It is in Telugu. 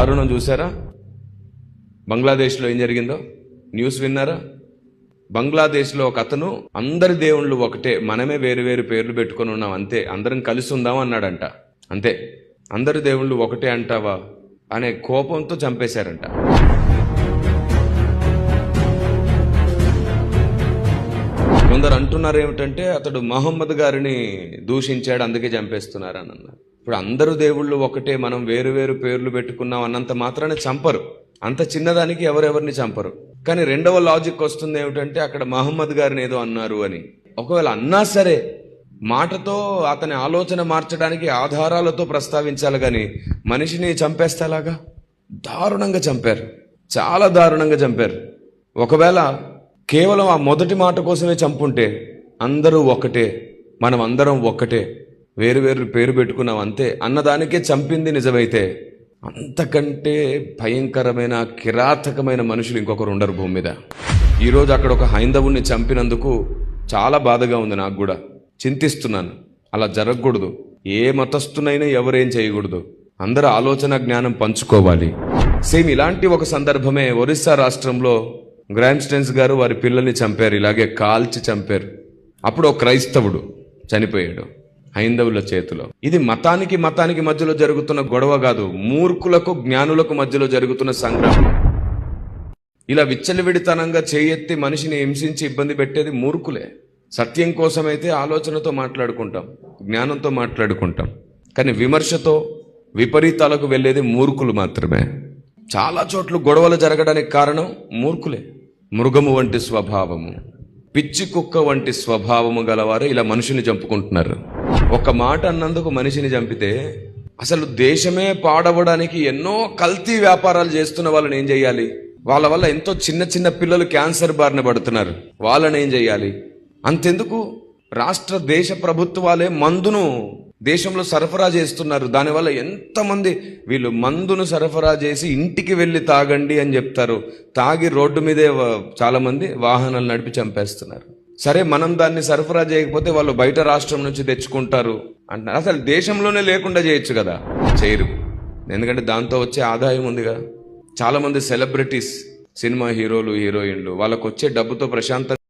దారుణం చూసారా? బంగ్లాదేశ్లో ఏం జరిగిందో న్యూస్ విన్నారా? బంగ్లాదేశ్లో ఒక అతను అందరి దేవుళ్ళు ఒకటే, మనమే వేరు వేరు పేర్లు పెట్టుకొని ఉన్నాం, అంతే, అందరం కలిసి ఉందాం అన్నాడంట. అంతే, అందరి దేవుళ్ళు ఒకటే అంటావా అనే కోపంతో చంపేశారంట. కొందరు అంటున్నారు ఏమిటంటే అతడు మహమ్మద్ గారిని దూషించాడు అందుకే చంపేస్తున్నారు అని అన్నారు. ఇప్పుడు అందరూ దేవుళ్ళు ఒకటే, మనం వేరు వేరు పేర్లు పెట్టుకున్నాం అన్నంత మాత్రాన్ని చంపరు. అంత చిన్నదానికి ఎవరెవరిని చంపరు. కానీ రెండవ లాజిక్ వస్తుంది ఏమిటంటే అక్కడ మహమ్మద్ గారిని ఏదో అన్నారు అని. ఒకవేళ అన్నా సరే మాటతో అతని ఆలోచన మార్చడానికి ఆధారాలతో ప్రస్తావించాలి, కానీ మనిషిని చంపేస్తేలాగా దారుణంగా చంపారు, చాలా దారుణంగా చంపారు. ఒకవేళ కేవలం ఆ మొదటి మాట కోసమే చంపుంటే అందరూ ఒక్కటే, మనం అందరం ఒక్కటే, వేరు వేరు పేరు పెట్టుకున్నాం అంతే అన్నదానికే చంపింది నిజమైతే అంతకంటే భయంకరమైన కిరాతకమైన మనుషులు ఇంకొకరు ఉండరు భూమి మీద. ఈరోజు అక్కడ ఒక హైందవుణ్ణి చంపినందుకు చాలా బాధగా ఉంది, నాకు కూడా చింతిస్తున్నాను. అలా జరగకూడదు. ఏ మతస్థునైనా ఎవరేం చేయకూడదు, అందరూ ఆలోచన జ్ఞానం పంచుకోవాలి. సేమ్ ఇలాంటి ఒక సందర్భమే ఒరిస్సా రాష్ట్రంలో గ్రామ్స్టెన్స్ గారు వారి పిల్లల్ని చంపారు, ఇలాగే కాల్చి చంపారు. అప్పుడు ఒక క్రైస్తవుడు చనిపోయాడు హైందవుల చేతిలో. ఇది మతానికి మధ్యలో జరుగుతున్న గొడవ కాదు, మూర్ఖులకు జ్ఞానులకు మధ్యలో జరుగుతున్న సంగ్రామం. ఇలా విచ్చలవిడితనంగా చేయెత్తి మనిషిని హింసించి ఇబ్బంది పెట్టేది మూర్ఖులే. సత్యం కోసమైతే ఆలోచనతో మాట్లాడుకుంటాం, జ్ఞానంతో మాట్లాడుకుంటాం, కానీ విమర్శతో విపరీతాలకు వెళ్ళేది మూర్ఖులు మాత్రమే. చాలా చోట్ల గొడవలు జరగడానికి కారణం మూర్ఖులే. మృగము వంటి స్వభావము, పిచ్చి కుక్క వంటి స్వభావము గలవారు ఇలా మనుషుని చంపుకుంటున్నారు. ఒక మాట అన్నందుకు మనిషిని చంపితే అసలు దేశమే పాడవడానికి ఎన్నో కల్తీ వ్యాపారాలు చేస్తున్న వాళ్ళని ఏం చేయాలి? వాళ్ళ వల్ల ఎంతో చిన్న చిన్న పిల్లలు క్యాన్సర్ బారిన పడుతున్నారు, వాళ్ళని ఏం చేయాలి? అంతెందుకు, రాష్ట్ర దేశ ప్రభుత్వాలే మందును దేశంలో సరఫరా చేస్తున్నారు. దానివల్ల ఎంతమంది వీళ్ళు మందును సరఫరా చేసి ఇంటికి వెళ్ళి తాగండి అని చెప్తారు, తాగి రోడ్డు మీదే చాలా మంది వాహనాలు నడిపి చంపేస్తున్నారు. సరే, మనం దాన్ని సరఫరా చేయకపోతే వాళ్ళు బయట రాష్ట్రం నుంచి తెచ్చుకుంటారు అంటున్నారు. అసలు దేశంలోనే లేకుండా చేయొచ్చు కదా, చేయరు. ఎందుకంటే దాంతో వచ్చే ఆదాయం ఉందిగా. చాలా మంది సెలబ్రిటీస్, సినిమా హీరోలు, హీరోయిన్లు వాళ్ళకు వచ్చే డబ్బుతో ప్రశాంతంగా